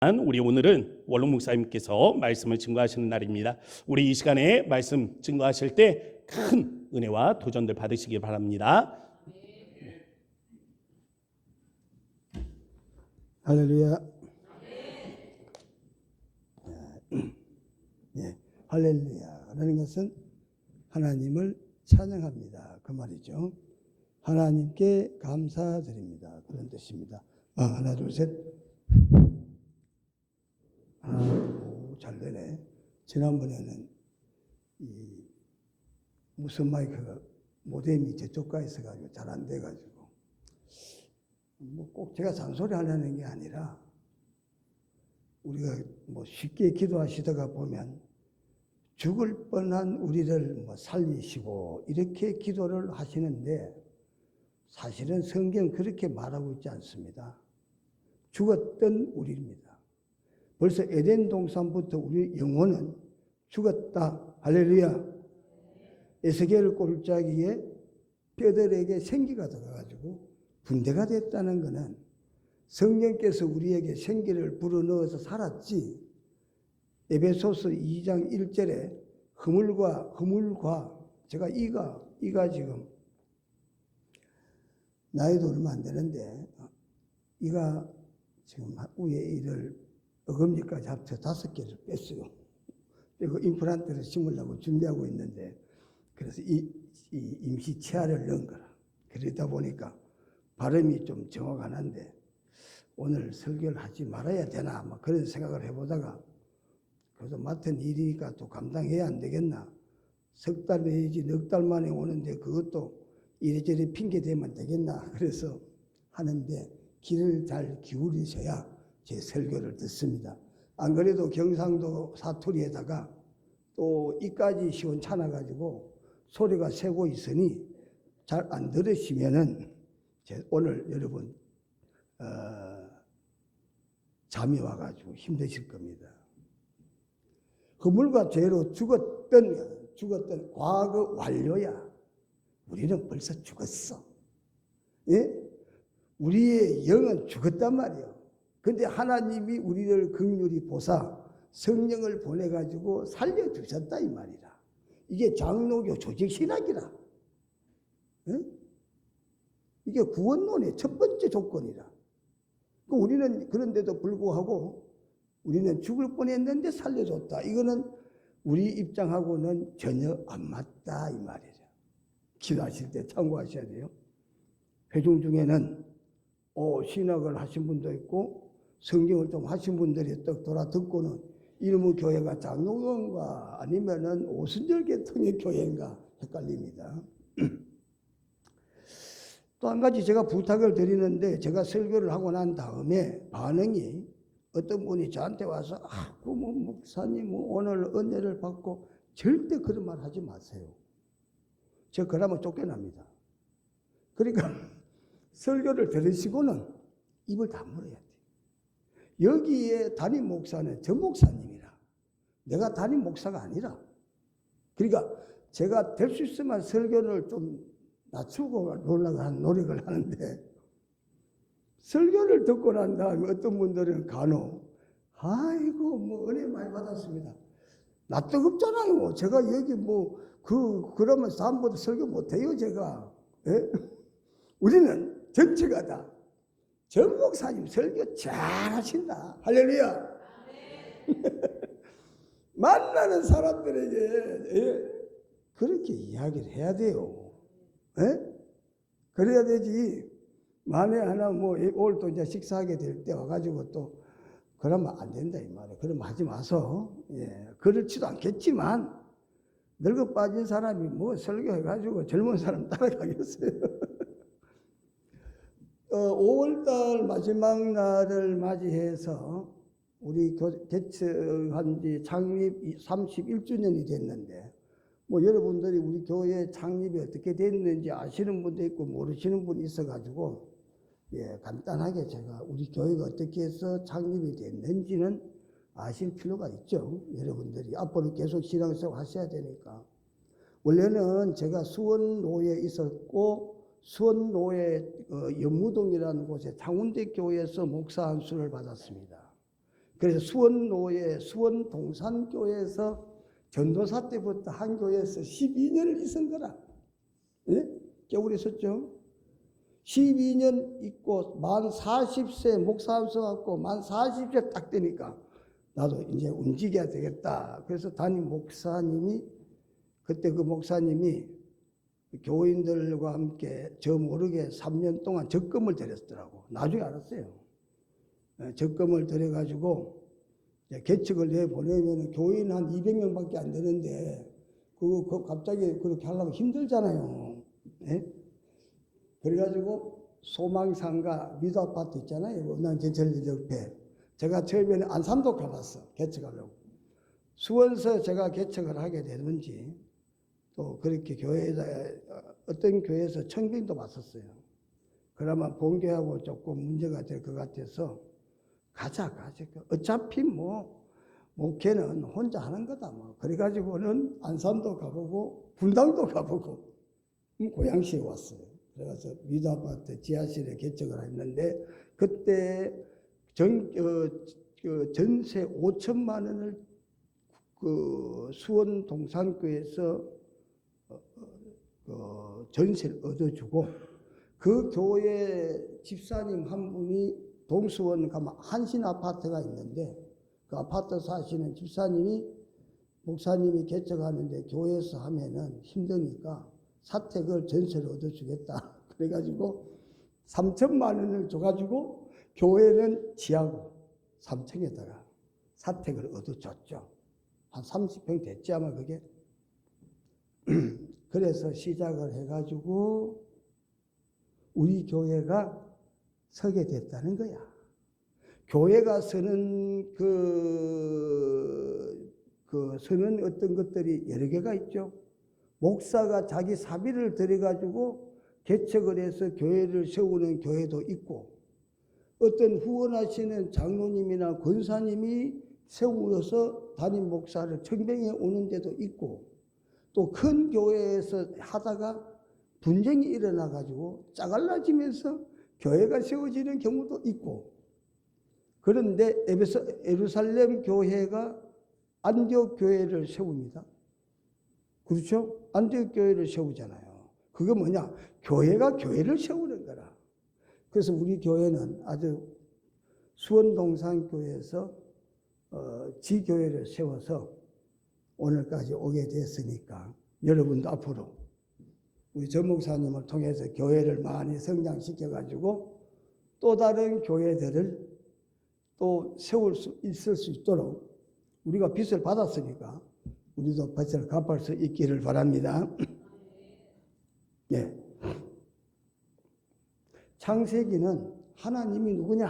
우리 오늘은 원록 목사님께서 말씀을 증거하시는 날입니다. 우리 이 시간에 말씀 증거하실 때 큰 은혜와 도전들 받으시기 바랍니다. 할렐루야. 예, 할렐루야라는 것은 하나님을 찬양합니다. 그 말이죠. 하나님께 감사드립니다. 그런 뜻입니다. 하나, 둘, 셋. 잘 되네. 지난번에는 무슨 마이크가 모뎀이 저쪽가 있어가지고 잘 안 돼가지고 꼭 제가 잔소리 하려는 게 아니라 우리가 쉽게 기도하시다가 보면 죽을 뻔한 우리를 살리시고 이렇게 기도를 하시는데 사실은 성경 그렇게 말하고 있지 않습니다. 죽었던 우리입니다. 벌써 에덴 동산부터 우리 영혼은 죽었다. 할렐루야. 에스겔 골짜기에 뼈들에게 생기가 들어가지고 군대가 됐다는 것은 성령께서 우리에게 생기를 불어넣어서 살았지. 에베소서 2장 1절에 허물과 제가 이가 지금 나이도 얼마 안 되는데 이가 지금 위에 이를 어금니까지 합쳐 5개를 뺐어요. 그리고 임플란트를 심으려고 준비하고 있는데 그래서 이 임시 치아를 넣은 거라. 그러다 보니까 발음이 좀 정확 안 한데 오늘 설교를 하지 말아야 되나 막 그런 생각을 해보다가 그래도 맡은 일이니까 또 감당해야 안 되겠나. 석 달 내지 넉 달 만에 오는데 그것도 이래저래 핑계 대면 되겠나. 그래서 하는데 귀를 잘 기울이셔야 제 설교를 듣습니다. 안 그래도 경상도 사투리에다가 또 이까지 시원찮아가지고 소리가 새고 있으니 잘 안 들으시면은 오늘 여러분 잠이 와가지고 힘드실 겁니다. 허물과 죄로 죽었던 과거 완료야. 우리는 벌써 죽었어. 예? 우리의 영은 죽었단 말이에요. 근데 하나님이 우리를 긍휼히 보사 성령을 보내가지고 살려주셨다 이 말이라. 이게 장로교 조직신학이라. 예? 이게 구원론의 첫 번째 조건이라. 우리는 그런데도 불구하고 우리는 죽을 뻔했는데 살려줬다. 이거는 우리 입장하고는 전혀 안 맞다 이 말이죠. 기도하실 때 참고하셔야 돼요. 회중 중에는 신학을 하신 분도 있고 성경을 좀 하신 분들이 떡 돌아 듣고는 이놈의 교회가 장로교인가 아니면은 오순절 계통의 교회인가 헷갈립니다. 또 한 가지 제가 부탁을 드리는데 제가 설교를 하고 난 다음에 반응이 어떤 분이 저한테 와서 목사님 오늘 은혜를 받고 절대 그런 말 하지 마세요. 제가 그러면 쫓겨납니다. 그러니까 설교를 들으시고는 입을 다물어야 돼요. 여기에 담임 목사는 전 목사님이라. 내가 담임 목사가 아니라. 그러니까 제가 될 수 있으면 설교를 좀 낮추고 올라가는 노력을 하는데 설교를 듣고 난 다음에 어떤 분들은 간혹 아이고 은혜 많이 받았습니다. 나 뜨겁잖아요. 제가 여기 그러면 다음부터 설교 못해요 제가. 예? 우리는 전체가 다 전 목사님 설교 잘하신다. 할렐루야. 만나는 사람들에게 그렇게 이야기를 해야 돼요. 예? 그래야 되지. 만에 하나 오늘 또 이제 식사하게 될 때 와가지고 또 그러면 안 된다 이 말이에요. 그러면 하지 마서. 그렇지도 않겠지만 늙어 빠진 사람이 설교해가지고 젊은 사람 따라가겠어요. 5월달 마지막 날을 맞이해서 우리 개척한 지 창립 31주년이 됐는데 여러분들이 우리 교회 창립이 어떻게 됐는지 아시는 분도 있고 모르시는 분이 있어가지고 간단하게 제가 우리 교회가 어떻게 해서 창립이 됐는지는 아실 필요가 있죠. 여러분들이 앞으로 계속 신앙생활 하셔야 되니까. 원래는 제가 수원로에 있었고 수원로에 연무동이라는 곳에 창운대 교회에서 목사 안수를 받았습니다. 그래서 수원노예, 수원동산교회에서 전도사 때부터 한 교회에서 12년을 있은 거라. 예? 겨울에 있었죠. 12년 있고 만 40세 목사함서 갖고 만 40세 딱 되니까 나도 이제 움직여야 되겠다. 그래서 담임 목사님이 그때 그 목사님이 교인들과 함께 저 모르게 3년 동안 적금을 들였더라고. 나중에 알았어요. 적금을 들여가지고 개척을 내보내면 교인 한 200명밖에 안 되는데 그거 갑자기 그렇게 하려면 힘들잖아요. 네? 그래가지고 소망상가 미도 아파트 있잖아요. 은항제철리 옆에. 제가 처음에는 안산도 가봤어. 개척하려고. 수원서 제가 개척을 하게 되는지 또 그렇게 교회에서 어떤 교회에서 청빙도 왔었어요. 그러면 본교하고 조금 문제가 될 것 같아서 가자. 어차피 뭐 목회는 혼자 하는 거다. 뭐 그래가지고는 안산도 가보고 분당도 가보고 고양시에 왔어요. 그래서 미도 아파트 지하실에 개척을 했는데 그때 전세 5천만 원을 그 수원 동산교에서 전세를 얻어주고 그 교회 집사님 한 분이 동수원 가면 한신 아파트가 있는데 그 아파트 사시는 집사님이 목사님이 개척하는데 교회에서 하면은 힘드니까 사택을 전세를 얻어주겠다. 그래가지고 3천만 원을 줘가지고 교회는 지하고 3층에다가 사택을 얻어줬죠. 한 30평 됐지 아마 그게. 그래서 시작을 해가지고 우리 교회가 서게 됐다는 거야. 교회가 서는 서는 어떤 것들이 여러 개가 있죠. 목사가 자기 사비를 들여가지고 개척을 해서 교회를 세우는 교회도 있고, 어떤 후원하시는 장로님이나 권사님이 세우어서 담임 목사를 청빙해 오는 데도 있고, 또 큰 교회에서 하다가 분쟁이 일어나가지고 짜갈라지면서 교회가 세워지는 경우도 있고, 그런데 예루살렘 교회가 안디옥 교회를 세웁니다. 그렇죠? 안디옥 교회를 세우잖아요. 그게 뭐냐? 교회가 교회를 세우는 거라. 그래서 우리 교회는 아주 수원동산교회에서 지교회를 세워서 오늘까지 오게 됐으니까 여러분도 앞으로 우리 전 목사님을 통해서 교회를 많이 성장시켜가지고 또 다른 교회들을 또 세울 수 있을 수 있도록 우리가 빚을 받았으니까 우리도 빚을 갚을 수 있기를 바랍니다. 예. 창세기는 하나님이 누구냐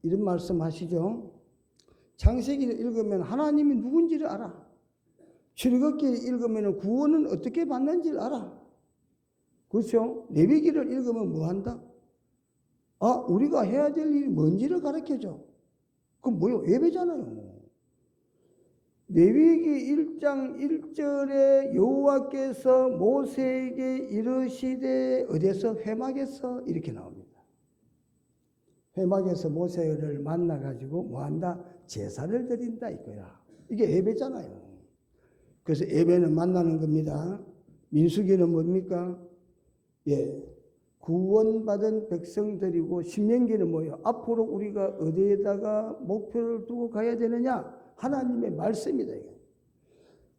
이런 말씀하시죠. 창세기를 읽으면 하나님이 누군지를 알아. 출애굽기를 읽으면 구원은 어떻게 받는지를 알아. 그렇죠? 레위기를 읽으면 뭐 한다? 우리가 해야 될 일이 뭔지를 가르쳐줘. 그럼 뭐요? 예배잖아요. 레위기 1장 1절에 여호와께서 모세에게 이르시되 어디서? 회막에서 이렇게 나옵니다. 회막에서 모세를 만나가지고 뭐한다? 제사를 드린다 이거야. 이게 예배잖아요. 그래서 예배는 만나는 겁니다. 민수기는 뭡니까? 예, 구원받은 백성들이고, 신명기는 뭐예요? 앞으로 우리가 어디에다가 목표를 두고 가야 되느냐? 하나님의 말씀이다.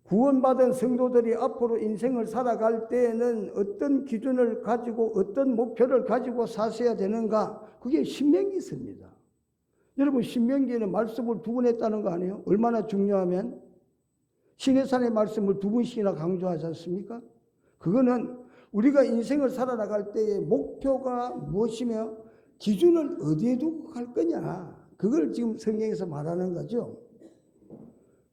구원받은 성도들이 앞으로 인생을 살아갈 때에는 어떤 기준을 가지고 어떤 목표를 가지고 사셔야 되는가? 그게 신명기 있습니다. 여러분, 신명기에는 말씀을 2번 했다는 거 아니에요? 얼마나 중요하면 시내산의 말씀을 2번씩이나 강조하지 않습니까? 그거는 우리가 인생을 살아나갈 때의 목표가 무엇이며 기준을 어디에 두고 갈 거냐, 그걸 지금 성경에서 말하는 거죠.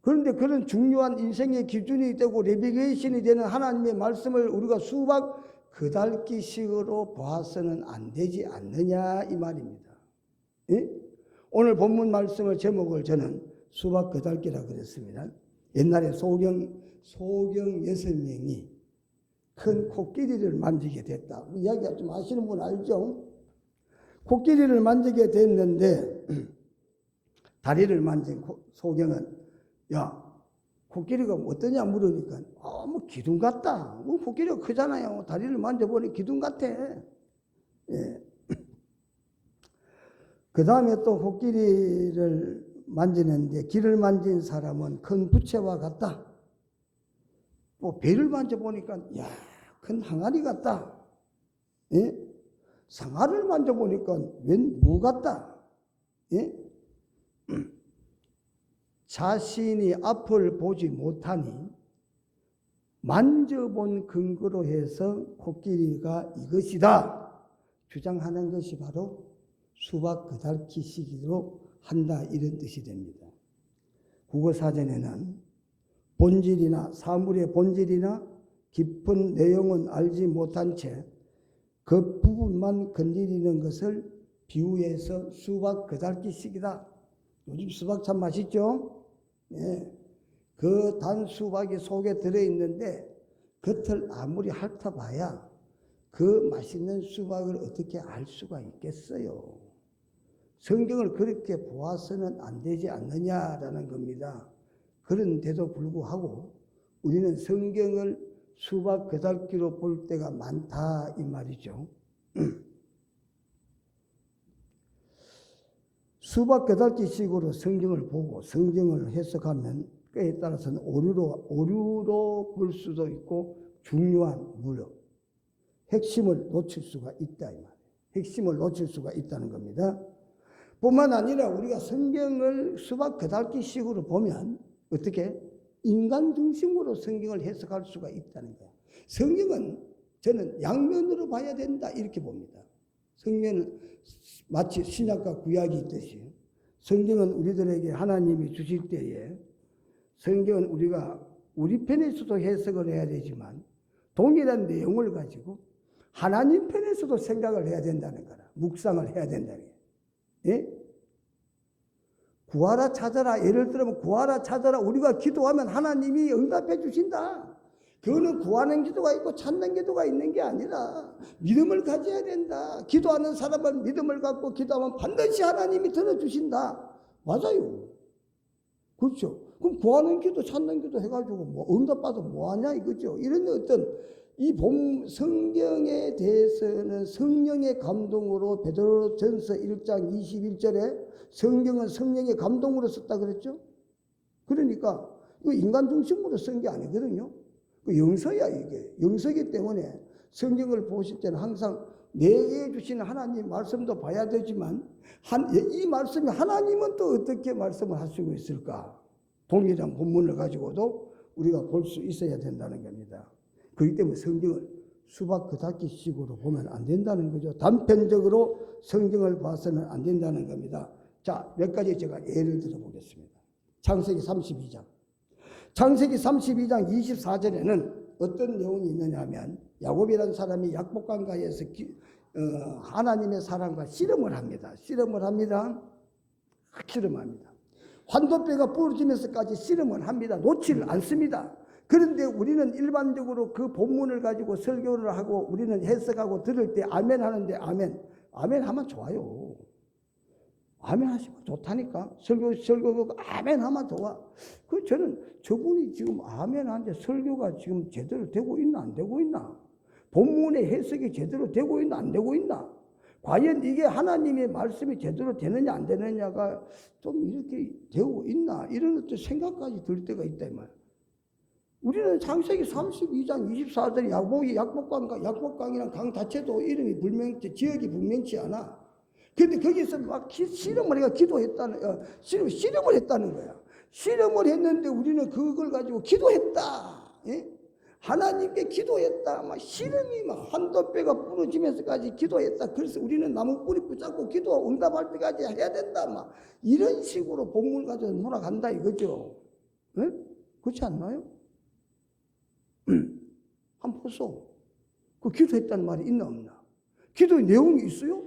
그런데 그런 중요한 인생의 기준이 되고 내비게이션이 되는 하나님의 말씀을 우리가 수박 그달기식으로 봐서는 안 되지 않느냐 이 말입니다. 예? 오늘 본문 말씀의 제목을 저는 수박 그달기라 그랬습니다. 옛날에 소경 6명이 큰 코끼리를 만지게 됐다. 이야기 좀 아시는 분 알죠? 코끼리를 만지게 됐는데 다리를 만진 소경은 야 코끼리가 어떠냐 물으니까 뭐 기둥 같다. 뭐 코끼리가 크잖아요. 다리를 만져보니 기둥 같아. 예. 그 다음에 또 코끼리를 만지는데 귀를 만진 사람은 큰 부채와 같다. 또 배를 만져보니까 야, 큰 항아리 같다. 예? 상아를 만져보니까 웬 무 같다. 예? 자신이 앞을 보지 못하니 만져본 근거로 해서 코끼리가 이것이다 주장하는 것이 바로 수박 그달기 시기로 한다 이런 뜻이 됩니다. 국어사전에는 본질이나 사물의 본질이나 깊은 내용은 알지 못한 채 그 부분만 건드리는 것을 비유해서 수박 그달기 시기다. 요즘 수박 참 맛있죠? 예. 그 단 수박이 속에 들어있는데 겉을 아무리 핥아봐야 그 맛있는 수박을 어떻게 알 수가 있겠어요? 성경을 그렇게 보아서는 안 되지 않느냐라는 겁니다. 그런데도 불구하고 우리는 성경을 수박 그달기로 볼 때가 많다 이 말이죠. 수박 그달기 식으로 성경을 보고 성경을 해석하면 그에 따라서는 오류로 볼 수도 있고 중요한 무력, 핵심을 놓칠 수가 있다 이 말이에요. 핵심을 놓칠 수가 있다는 겁니다. 뿐만 아니라 우리가 성경을 수박 그달기 식으로 보면 어떻게 인간 중심으로 성경을 해석할 수가 있다는 거예요. 성경은 저는 양면으로 봐야 된다 이렇게 봅니다. 성경은 마치 신약과 구약이 있듯이 성경은 우리들에게 하나님이 주실 때에 성경은 우리가 우리 편에서도 해석을 해야 되지만 동일한 내용을 가지고 하나님 편에서도 생각을 해야 된다는 거라. 묵상을 해야 된다는 거예요. 예? 구하라 찾아라. 예를 들면 구하라 찾아라. 우리가 기도하면 하나님이 응답해 주신다. 그거는 구하는 기도가 있고 찾는 기도가 있는 게 아니라 믿음을 가져야 된다. 기도하는 사람은 믿음을 갖고 기도하면 반드시 하나님이 들어주신다. 맞아요. 그렇죠. 그럼 구하는 기도 찾는 기도 해가지고 뭐 응답받아 뭐하냐 이거죠. 이런 어떤 이 성경에 대해서는 성령의 감동으로 베드로전서 1장 21절에 성경은 성령의 감동으로 썼다 그랬죠. 그러니까 이거 인간 중심으로 쓴 게 아니거든요. 그 영서야 이게. 영서이기 때문에 성경을 보실 때는 항상 내게 주시는 하나님 말씀도 봐야 되지만 이 말씀이 하나님은 또 어떻게 말씀을 하시고 있을까? 동일한 본문을 가지고도 우리가 볼 수 있어야 된다는 겁니다. 그렇기 때문에 성경을 수박 그달기 식으로 보면 안 된다는 거죠. 단편적으로 성경을 봐서는 안 된다는 겁니다. 자, 몇 가지 제가 예를 들어 보겠습니다. 창세기 32장. 창세기 32장 24절에는 어떤 내용이 있느냐 하면 야곱이라는 사람이 약복강가에서 하나님의 사랑과 씨름을 합니다. 씨름을 합니다. 환도뼈가 부러지면서까지 씨름을 합니다. 놓지를 않습니다. 그런데 우리는 일반적으로 그 본문을 가지고 설교를 하고 우리는 해석하고 들을 때 아멘 하는데 아멘 하면 좋아요. 아멘 하시면 좋다니까. 설교가 아멘 하면 좋아. 저는 저분이 지금 아멘 하는데 설교가 지금 제대로 되고 있나 안 되고 있나? 본문의 해석이 제대로 되고 있나 안 되고 있나? 과연 이게 하나님의 말씀이 제대로 되느냐 안 되느냐가 좀 이렇게 되고 있나? 이런 어떤 생각까지 들 때가 있다 이 말이야. 우리는 창세기 32장 24절 약복강이랑 강 자체도 이름이 지역이 분명치 않아. 근데 거기서 막 씨름을 해가 씨름을 했다는 거야. 씨름을 했는데 우리는 그걸 가지고 기도했다. 예? 하나님께 기도했다. 막 씨름이 막 환도뼈가 부러지면서까지 기도했다. 그래서 우리는 나무 뿌리 붙잡고 기도 응답할 때까지 해야 된다. 막 이런 식으로 본문을 가지고 몰아간다 이거죠. 예? 그렇지 않나요? 한번 보소. 그 기도했다는 말이 있나 없나? 기도의 내용이 있어요?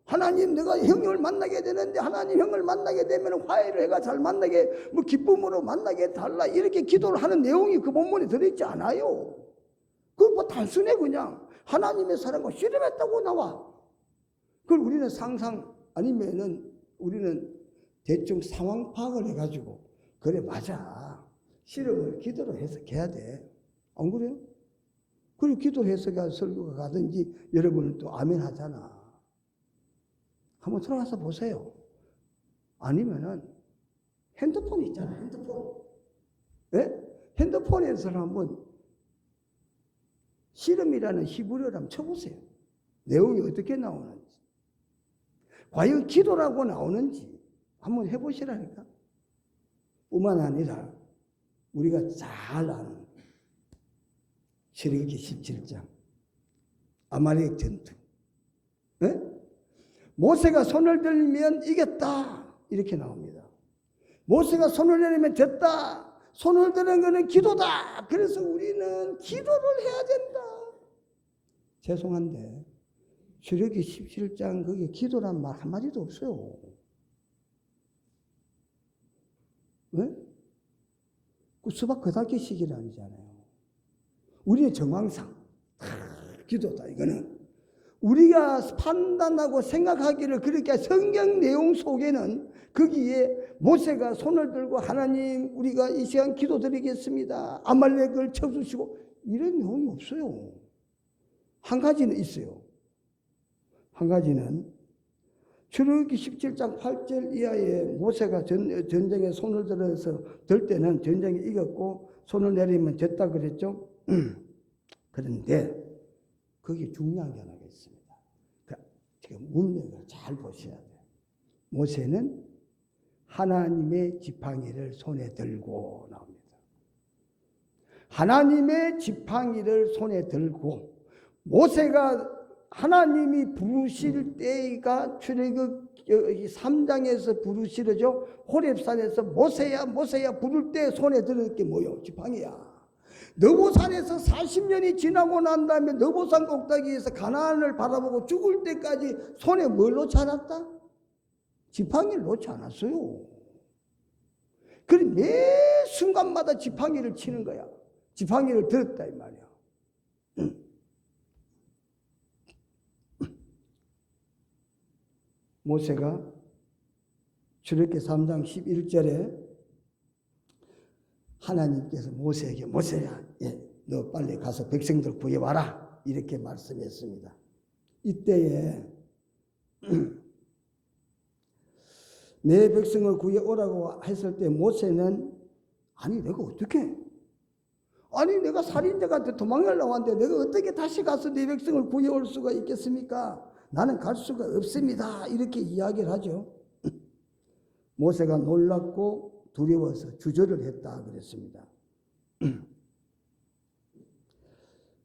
하나님 내가 형을 만나게 되는데 하나님 형을 만나게 되면 화해를 해가 잘 만나게 뭐 기쁨으로 만나게 달라 이렇게 기도를 하는 내용이 그 본문에 들어있지 않아요. 그거 뭐 단순해 그냥 하나님의 사랑과 씨름했다고 나와. 그걸 우리는 상상 아니면은 우리는 대충 상황 파악을 해가지고 그래 맞아. 실험을 기도로 해석해야 돼. 안 그래요? 그리고 기도 해석이 설교가 가든지 여러분은 또 아멘 하잖아. 한번 들어가서 보세요. 아니면은 핸드폰 있잖아요. 핸드폰. 네? 핸드폰에서 한번 실험이라는 히브리어를 한번 쳐보세요. 내용이 어떻게 나오는지. 과연 기도라고 나오는지 한번 해보시라니까. 뿐만 아니라 우리가 잘 아는 출애굽기 17장 아말렉 전투. 네? 모세가 손을 들면 이겼다 이렇게 나옵니다. 모세가 손을 내리면 됐다. 손을 드는 것은 기도다. 그래서 우리는 기도를 해야 된다. 죄송한데 출애굽기 17장 거기에 기도란 말 한마디도 없어요. 왜? 그 수박 그다기 시기는 아니잖아요. 우리의 정황상 기도다 이거는. 우리가 판단하고 생각하기를 그렇게 성경 내용 속에는 거기에 모세가 손을 들고 하나님 우리가 이 시간 기도드리겠습니다. 아말렉을 쳐주시고 이런 내용이 없어요. 한 가지는 있어요. 한 가지는 출애굽기 17장 8절 이하에 모세가 전쟁에 손을 들어서 들 때는 전쟁에 이겼고 손을 내리면 됐다 그랬죠. 그런데 거기 중요한 게 하나 있습니다. 지금 문맥을 잘 보셔야 돼요. 모세는 하나님의 지팡이를 손에 들고 나옵니다. 하나님의 지팡이를 손에 들고 모세가 하나님이 부르실 때가 출애굽 3장에서 부르시죠. 호렙산에서 모세야 모세야 부를 때 손에 들을 게 뭐요? 지팡이야. 너보산에서 40년이 지나고 난 다음에 너보산 꼭대기에서 가나안을 바라보고 죽을 때까지 손에 뭘 놓지 않았다? 지팡이를 놓지 않았어요. 그래 매 순간마다 지팡이를 치는 거야. 지팡이를 들었다 이 말이야. 모세가 출애굽기 3장 11절에 하나님께서 모세에게 모세야, 너 빨리 가서 백성들 구해와라 이렇게 말씀했습니다. 이때에 내 백성을 구해오라고 했을 때 모세는 아니 내가 어떻게? 아니 내가 살인자한테 도망을 나왔는데 내가 어떻게 다시 가서 내 백성을 구해올 수가 있겠습니까? 나는 갈 수가 없습니다. 이렇게 이야기를 하죠. 모세가 놀랍고 두려워서 주저를 했다 그랬습니다.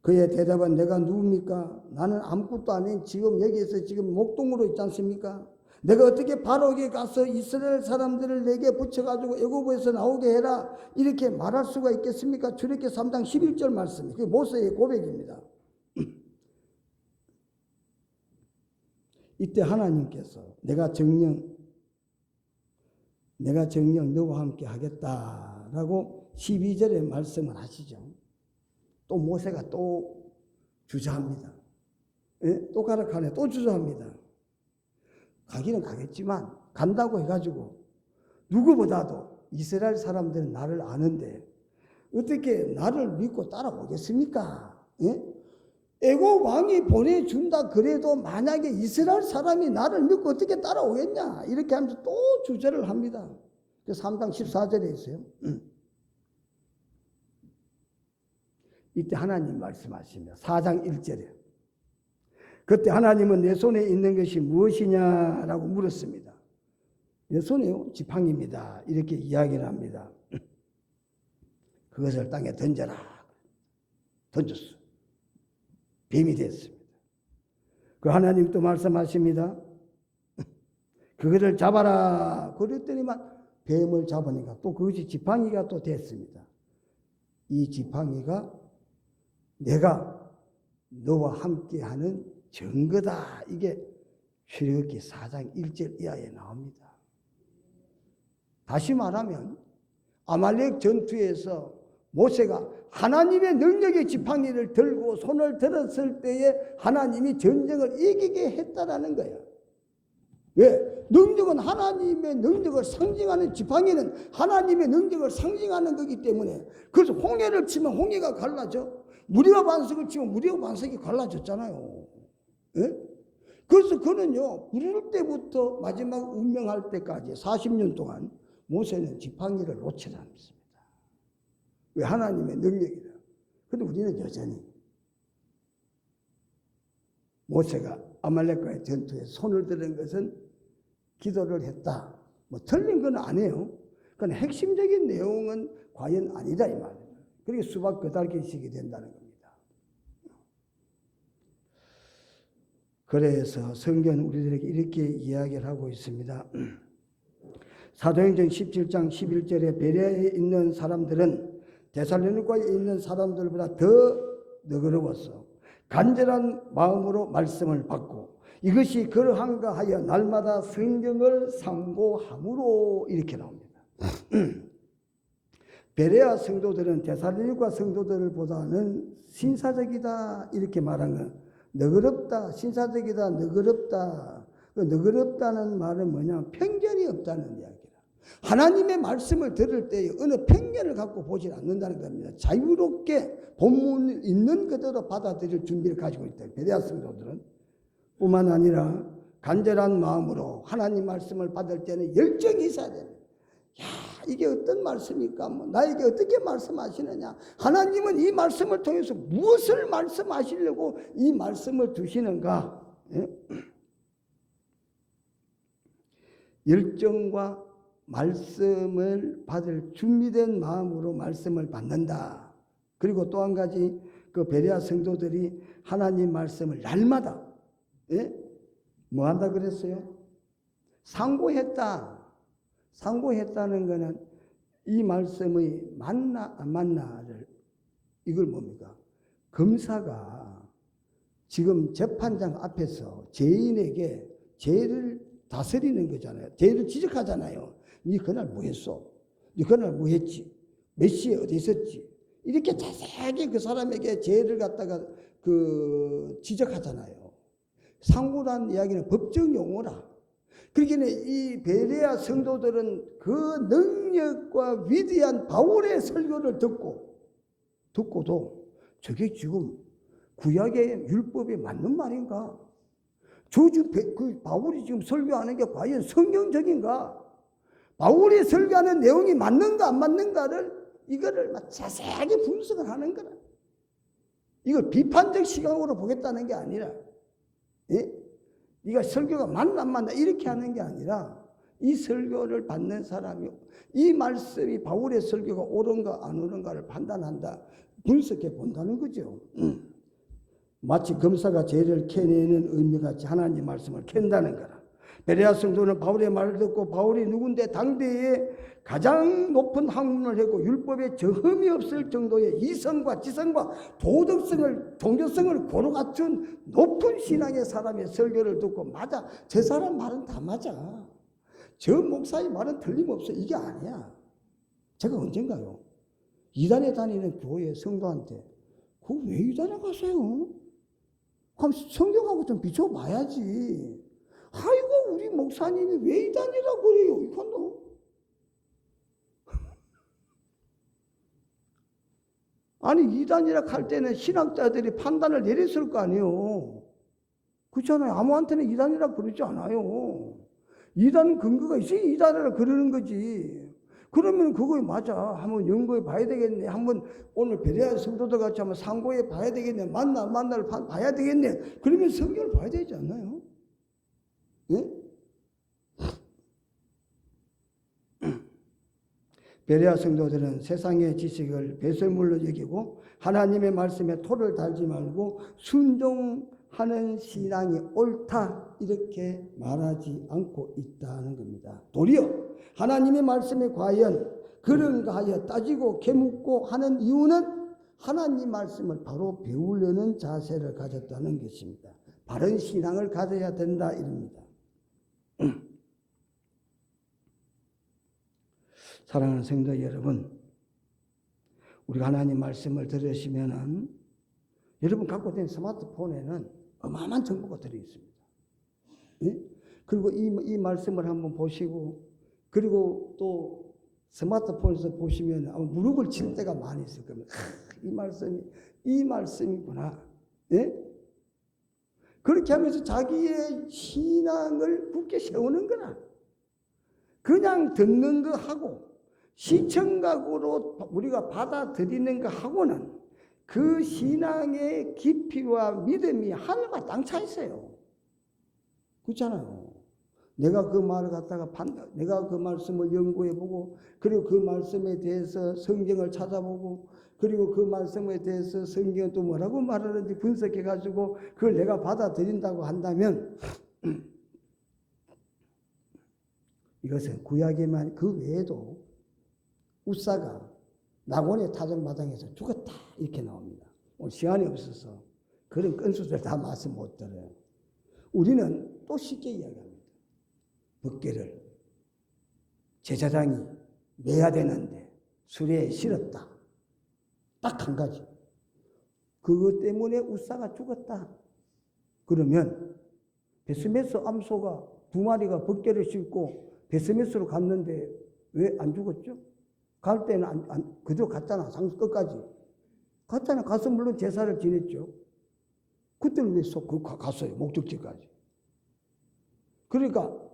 그의 대답은 내가 누굽니까? 나는 아무것도 아닌 지금 여기에서 지금 목동으로 있지 않습니까? 내가 어떻게 바로에게 가서 이스라엘 사람들을 내게 붙여가지고 애굽에서 나오게 해라 이렇게 말할 수가 있겠습니까? 출애굽기 3장 11절 말씀이 그게 모세의 고백입니다. 이때 하나님께서 내가 정녕 너와 함께 하겠다라고 12절에 말씀을 하시죠. 또 모세가 또 주저합니다. 또 가라 가네 또 주저합니다. 가기는 가겠지만 간다고 해가지고 누구보다도 이스라엘 사람들은 나를 아는데 어떻게 나를 믿고 따라오겠습니까? 애굽 왕이 보내준다 그래도 만약에 이스라엘 사람이 나를 믿고 어떻게 따라오겠냐 이렇게 하면서 또 주저를 합니다. 3장 14절에 있어요. 이때 하나님 말씀하십니다. 4장 1절에 그때 하나님은 내 손에 있는 것이 무엇이냐라고 물었습니다. 내 손에요? 지팡이입니다. 이렇게 이야기를 합니다. 그것을 땅에 던져라. 던졌어. 뱀이 됐습니다. 그 하나님 또 말씀하십니다. 그거를 잡아라. 그랬더니만 뱀을 잡으니까 또 그것이 지팡이가 또 됐습니다. 이 지팡이가 내가 너와 함께하는 증거다. 이게 출애굽기 4장 1절 이하에 나옵니다. 다시 말하면 아말렉 전투에서 모세가 하나님의 능력의 지팡이를 들고 손을 들었을 때에 하나님이 전쟁을 이기게 했다라는 거야. 왜? 능력은 하나님의 능력을 상징하는, 지팡이는 하나님의 능력을 상징하는 거기 때문에, 그래서 홍해를 치면 홍해가 갈라져. 무리와 반석을 치면 무리와 반석이 갈라졌잖아요. 예? 그래서 그는요, 부를 때부터 마지막 운명할 때까지 40년 동안 모세는 지팡이를 놓지 않습니다. 왜? 하나님의 능력이라. 그런데 우리는 여전히 모세가 아말렉과의 전투에 손을 드는 것은 기도를 했다. 뭐 틀린 건 아니에요. 그러나 핵심적인 내용은 과연 아니다 이 말이에요. 그렇게 수박 끄달기식이 된다는 겁니다. 그래서 성경은 우리들에게 이렇게 이야기를 하고 있습니다. 사도행전 17장 11절에 베레아에 있는 사람들은 데살로니가에 있는 사람들보다 더 너그러웠어. 간절한 마음으로 말씀을 받고 이것이 그러한가 하여 날마다 성경을 상고함으로 이렇게 나옵니다. 베레아 성도들은 데살로니가 성도들보다는 신사적이다 이렇게 말한 건, 너그럽다, 신사적이다, 너그럽다. 그 너그럽다는 말은 뭐냐? 편견이 없다는 이야기라. 하나님의 말씀을 들을 때 어느 편견을 갖고 보지 않는다는 겁니다. 자유롭게 본문을 있는 그대로 받아들일 준비를 가지고 있다. 베레아 성도들은 뿐만 아니라 간절한 마음으로 하나님 말씀을 받을 때는 열정이 있어야 됩니다. 야, 이게 어떤 말씀입니까? 뭐 나에게 어떻게 말씀하시느냐? 하나님은 이 말씀을 통해서 무엇을 말씀하시려고 이 말씀을 두시는가? 예? 열정과 말씀을 받을 준비된 마음으로 말씀을 받는다. 그리고 또 한 가지, 그 베레아 성도들이 하나님 말씀을 날마다 뭐 한다 그랬어요? 상고했다. 상고했다는 것은 이 말씀의 맞나 안 맞나를, 이걸 뭡니까? 검사가 지금 재판장 앞에서 죄인에게 죄를 다스리는 거잖아요. 죄를 지적하잖아요. 니 그날 뭐 했어? 니 그날 뭐 했지? 몇 시에 어디 있었지? 이렇게 자세하게 그 사람에게 죄를 갖다가 지적하잖아요. 상고라는 이야기는 법정 용어라. 그러기에 이 베레아 성도들은 그 능력과 위대한 바울의 설교를 듣고도 저게 지금 구약의 율법에 맞는 말인가? 그 바울이 지금 설교하는 게 과연 성경적인가? 바울이 설교하는 내용이 맞는가 안 맞는가를 이거를 자세하게 분석을 하는 거라. 이걸 비판적 시각으로 보겠다는 게 아니라, 네가 설교가 맞나 안 맞나 이렇게 하는 게 아니라, 이 설교를 받는 사람이 이 말씀이 바울의 설교가 옳은가 안 옳은가를 판단한다, 분석해 본다는 거죠. 마치 검사가 죄를 캐내는 의미같이 하나님 말씀을 캔다는 거라. 베레아 성도는 바울의 말을 듣고 바울이 누군데 당대에 가장 높은 학문을 했고 율법에 저흠이 없을 정도의 이성과 지성과 도덕성을, 종교성을 고루 갖춘 높은 신앙의 사람의 설교를 듣고, 맞아, 저 사람 말은 다 맞아, 저 목사의 말은 틀림없어, 이게 아니야. 제가 언젠가요, 이단에 다니는 교회 성도한테 그거 왜 이단에 가세요? 그럼 성경하고 좀 비춰봐야지. 아이고 우리 목사님이 왜 이단이라고 그래요? 이건도 아니, 이단이라 할 때는 신학자들이 판단을 내렸을 거 아니에요. 그렇잖아요. 아무한테는 이단이라 그러지 않아요. 이단 근거가 있어야 이단이라 그러는 거지. 그러면 그거에 맞아, 한번 연구해 봐야 되겠네. 한번 오늘 베레아 성도들 같이 한번 상고해 봐야 되겠네. 맞나 안 맞나를 봐야 되겠네. 그러면 성경을 봐야 되지 않나요? 예? 베레아 성도들은 세상의 지식을 배설물로 여기고 하나님의 말씀에 토를 달지 말고 순종하는 신앙이 옳다 이렇게 말하지 않고 있다는 겁니다. 도리어 하나님의 말씀이 과연 그런가 하여 따지고 캐묻고 하는 이유는 하나님 말씀을 바로 배우려는 자세를 가졌다는 것입니다. 바른 신앙을 가져야 된다 이럽니다. 사랑하는 성도 여러분, 우리가 하나님 말씀을 들으시면은 여러분 갖고 있는 스마트폰에는 어마어마한 정보가 들어있습니다. 예? 그리고 이 말씀을 한번 보시고, 그리고 또 스마트폰에서 보시면 아마 무릎을 칠 때가 많이 있을 겁니다. 이 말씀이구나. 예? 그렇게 하면서 자기의 신앙을 굳게 세우는 거라. 그냥 듣는 거 하고 시청각으로 우리가 받아들이는 거 하고는 그 신앙의 깊이와 믿음이 하늘과 땅 차 있어요. 그렇잖아요. 내가 그 말을 갖다가 내가 그 말씀을 연구해보고, 그리고 그 말씀에 대해서 성경을 찾아보고, 그리고 그 말씀에 대해서 성경은 또 뭐라고 말하는지 분석해가지고 그걸 내가 받아들인다고 한다면 이것은 구약에만, 그 외에도 우사가 낙원의 타작마당에서 죽었다 이렇게 나옵니다. 오늘 시간이 없어서 그런 건수들 다 말씀 못 드려요. 우리는 또 쉽게 이야기합니다. 벗개를 제사장이 매야 되는데 수레에 실었다. 딱 한 가지. 그것 때문에 우사가 죽었다. 그러면 베스메스 암소가 2마리가 벗개를 싣고 베스메스로 갔는데 왜 안 죽었죠? 갈 때는 그대로 갔잖아. 상수 끝까지. 갔잖아. 가서 물론 제사를 지냈죠. 그때는 왜 갔어요? 목적지까지. 그러니까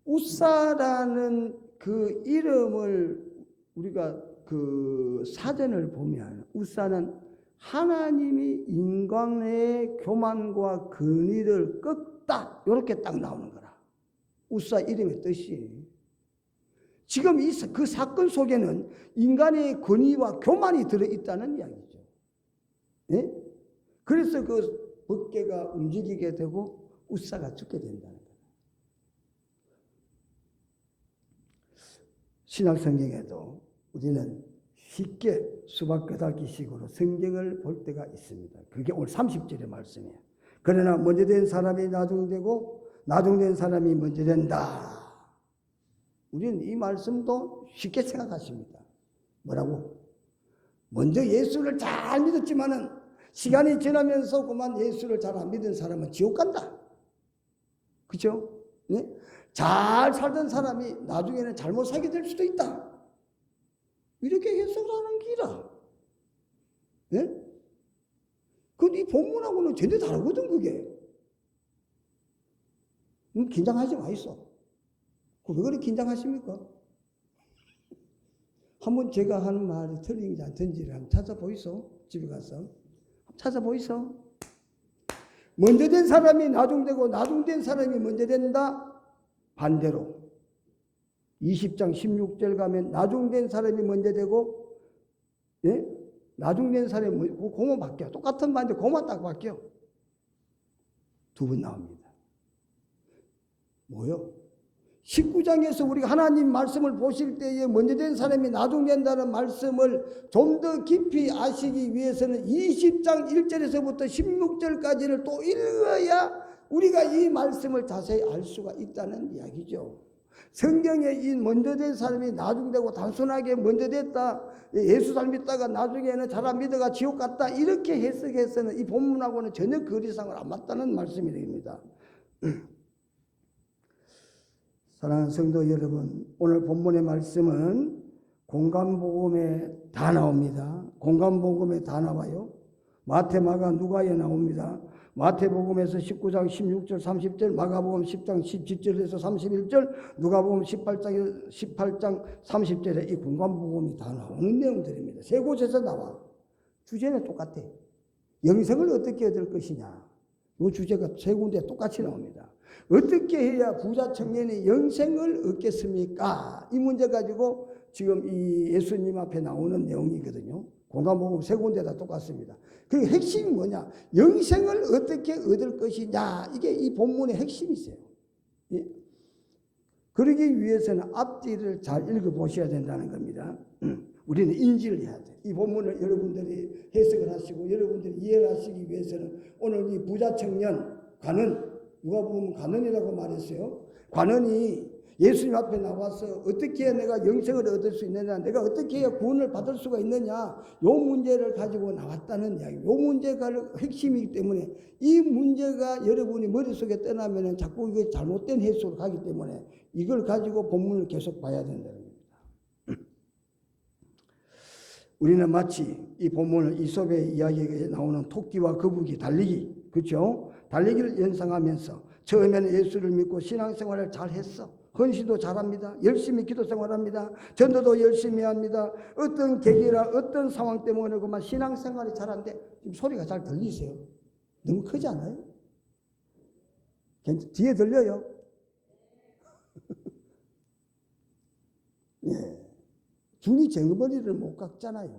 우사라는 그 이름을 우리가 그 사전을 보면 우사는 하나님이 인간의 교만과 근의를 꺾다 이렇게 딱 나오는 거라. 우사 이름의 뜻이. 지금 그 사건 속에는 인간의 권위와 교만이 들어있다는 이야기죠. 예? 그래서 그 벗개가 움직이게 되고 우사가 죽게 된다는 거예요. 신약성경에도 우리는 쉽게 수박 끄닫기 식으로 성경을 볼 때가 있습니다. 그게 오늘 30절의 말씀이에요. 그러나 먼저 된 사람이 나중되고 나중된 사람이 먼저 된다. 우리는 이 말씀도 쉽게 생각하십니다. 뭐라고? 먼저 예수를 잘 믿었지만은 시간이 지나면서 그만 예수를 잘 안 믿은 사람은 지옥 간다. 그죠? 네? 잘 살던 사람이 나중에는 잘못 살게 될 수도 있다. 이렇게 해석하는 기라. 네? 근데 이 본문하고는 전혀 다르거든, 그게. 긴장하지 마있어. 왜 그렇게 긴장하십니까? 한번 제가 하는 말이 틀린지 안 틀린지를 한번 찾아보이소. 집에 가서. 찾아보이소. 먼저 된 사람이 나중되고 나중된 사람이 먼저 된다. 반대로 20장 16절 가면 나중된 사람이 먼저 되고, 예? 나중된 사람이 고마 바뀌어. 똑같은 말인데 고마 딱 바뀌어. 두 번 나옵니다. 뭐요? 19장에서 우리가 하나님 말씀을 보실 때에 먼저 된 사람이 나중된다는 말씀을 좀 더 깊이 아시기 위해서는 20장 1절에서부터 16절까지를 또 읽어야 우리가 이 말씀을 자세히 알 수가 있다는 이야기죠. 성경에 이 먼저 된 사람이 나중되고 단순하게 먼저 됐다, 예수 잘 믿다가 나중에는 잘 안 믿다가 지옥 갔다, 이렇게 해석해서는 이 본문하고는 전혀 거리상을 안 맞다는 말씀이 됩니다. 사랑하는 성도 여러분, 오늘 본문의 말씀은 공간복음에 다 나옵니다. 공간복음에 다 나와요. 마태, 마가, 누가에 나옵니다. 마태복음에서 19장 16절 30절, 마가복음 10장 17절에서 31절, 누가복음 18장 30절에 이 공간복음이 다 나오는 내용들입니다. 세 곳에서 나와. 주제는 똑같아. 영생을 어떻게 얻을 것이냐. 이 주제가 세 군데 똑같이 나옵니다. 어떻게 해야 부자 청년이 영생을 얻겠습니까? 이 문제 가지고 지금 이 예수님 앞에 나오는 내용이거든요. 공간복음 세 군데다 똑같습니다. 그 핵심이 뭐냐? 영생을 어떻게 얻을 것이냐. 이게 이 본문의 핵심이세요. 예? 그러기 위해서는 앞뒤를 잘 읽어보셔야 된다는 겁니다. 우리는 인지를 해야 돼. 이 본문을 여러분들이 해석을 하시고 여러분들이 이해를 하시기 위해서는 오늘 이 부자 청년 관원, 누가 보면 관원이라고 말했어요. 관원이 예수님 앞에 나와서 어떻게 해야 내가 영생을 얻을 수 있느냐, 내가 어떻게 해야 구원을 받을 수가 있느냐, 요 문제를 가지고 나왔다는 이야기. 요 문제가 핵심이기 때문에 이 문제가 여러분이 머릿속에 떠나면 자꾸 이게 잘못된 해석으로 가기 때문에 이걸 가지고 본문을 계속 봐야 된다는 겁니다. 우리는 마치 이 본문을 이솝의 이야기에 나오는 토끼와 거북이 달리기, 그렇죠? 달리기를 연상하면서 처음에는 예수를 믿고 신앙생활을 잘했어. 헌신도 잘합니다. 열심히 기도생활합니다. 전도도 열심히 합니다. 어떤 계기나 어떤 상황 때문에 그만 신앙생활이 잘한데 지금 소리가 잘 들리세요? 너무 크지 않아요? 뒤에 들려요? 네. 중이 쟁어머리를 못 깎잖아요.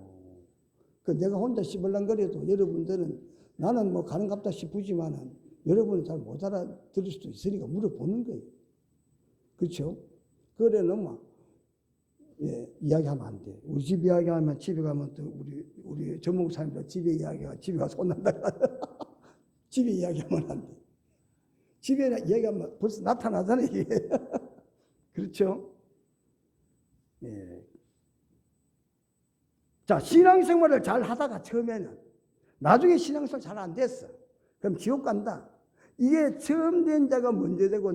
그 내가 혼자 씹을랑거려도 여러분들은 나는 뭐 가는 갑다 싶으지만은 여러분은 잘 못 알아들을 수도 있으니까 물어보는 거예요. 그렇죠? 그래 너무 이야기하면 안 돼. 우리 집 이야기하면 집에 가면 또 우리 전목사님들 집에 이야기가 집에 가서 혼난다. 집에 이야기하면 안 돼. 집에 이야기하면 벌써 나타나잖아요. 이게. 그렇죠? 예. 자, 신앙생활을 잘 하다가 처음에는 나중에 신앙생활 잘 안 됐어. 그럼 지옥 간다. 이게 처음 된 자가 먼저 되고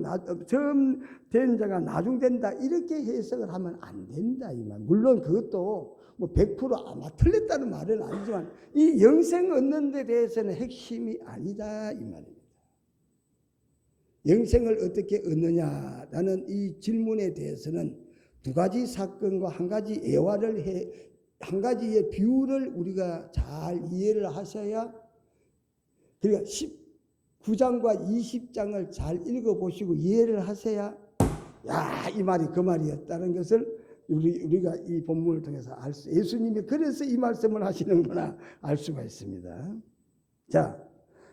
처음 된 자가 나중 된다. 이렇게 해석을 하면 안 된다 이 말. 물론 그것도 뭐 100% 아마 틀렸다는 말은 아니지만 이 영생 얻는 데 대해서는 핵심이 아니다 이 말입니다. 영생을 어떻게 얻느냐라는 이 질문에 대해서는 두 가지 사건과 한 가지 예화를 한 가지의 비유를 우리가 잘 이해를 하셔야, 그러니까 19장과 20장을 잘 읽어보시고 이해를 하셔야 야, 이 말이 그 말이었다는 것을 우리가 이 본문을 통해서 예수님이 그래서 이 말씀을 하시는구나 알 수가 있습니다. 자,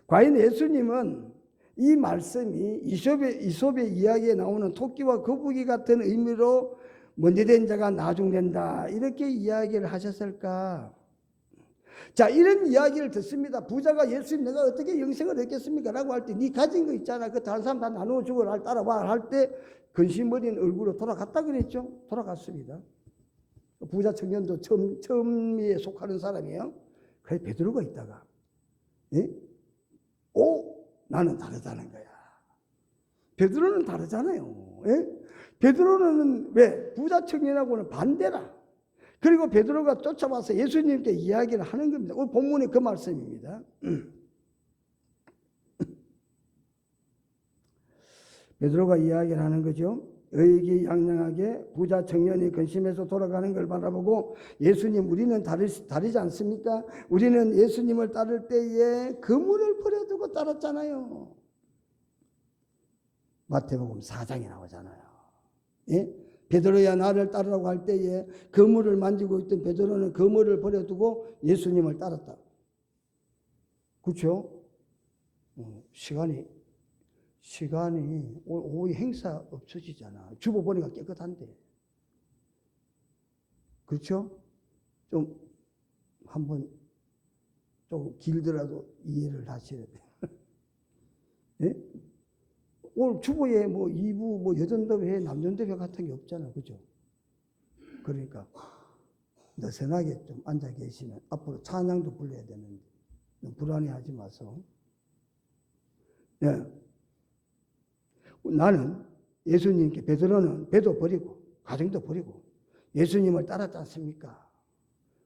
과연 예수님은 이 말씀이 이솝의 이야기에 나오는 토끼와 거북이 같은 의미로 먼저 된 자가 나중 된다 이렇게 이야기를 하셨을까? 자, 이런 이야기를 듣습니다. 부자가 예수님 내가 어떻게 영생을 얻겠습니까? 라고 할 때 네 가진 거 있잖아. 그 다른 사람 다 나누어 주고 날 따라와 할 때 근심 어린 얼굴로 돌아갔다 그랬죠. 돌아갔습니다. 부자 청년도 처음에 속하는 사람이에요. 그래 베드로가 있다가 나는 다르다는 거야. 베드로는 다르잖아요. 베드로는 왜? 부자 청년하고는 반대라. 그리고 베드로가 쫓아와서 예수님께 이야기를 하는 겁니다. 오늘 본문이 그 말씀입니다. 베드로가 이야기를 하는 거죠. 의기양양하게 부자 청년이 근심해서 돌아가는 걸 바라보고 예수님 우리는 다르지 않습니까? 우리는 예수님을 따를 때에 그물을 버려두고 따랐잖아요. 마태복음 4장에 나오잖아요. 예? 베드로야 나를 따르라고 할 때에 그물을 만지고 있던 베드로는 그물을 버려두고 예수님을 따랐다. 그렇죠? 시간이 오후 행사 없어지잖아. 주보 보니까 깨끗한데. 그렇죠? 좀 한번 좀 길더라도 이해를 하셔야 돼요. 예? 오늘 주보에 뭐 2부 뭐 여전도회 남전도회 같은 게 없잖아. 그죠? 그러니까 느슨하게 좀 앉아 계시면 앞으로 찬양도 불러야 되는데 불안해하지 마서. 네. 나는 예수님께 베드로는 배도 버리고 가정도 버리고 예수님을 따랐지 않습니까?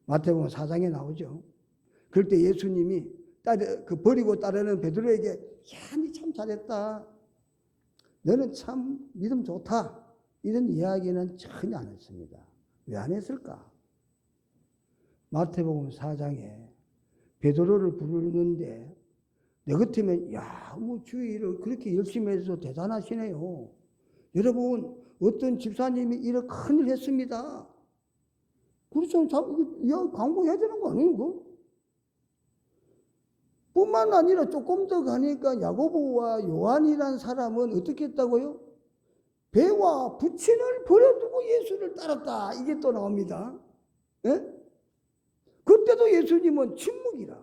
마태복음 4장에 나오죠. 그럴 때 예수님이 버리고 따르는 베드로에게 야, 니 참 잘했다. 너는 참 믿음 좋다. 이런 이야기는 전혀 안 했습니다. 왜 안 했을까? 마태복음 4장에 베드로를 부르는데 내 같으면 뭐 주의를 그렇게 열심히 해서 대단하시네요. 여러분 어떤 집사님이 이런 큰일 했습니다. 그렇죠. 이거 광고해야 되는 거 아니에요? 이거? 뿐만 아니라 조금 더 가니까 야고보와 요한이란 사람은 어떻게 했다고요? 배와 부친을 버려두고 예수를 따랐다. 이게 또 나옵니다. 예? 그때도 예수님은 침묵입니다.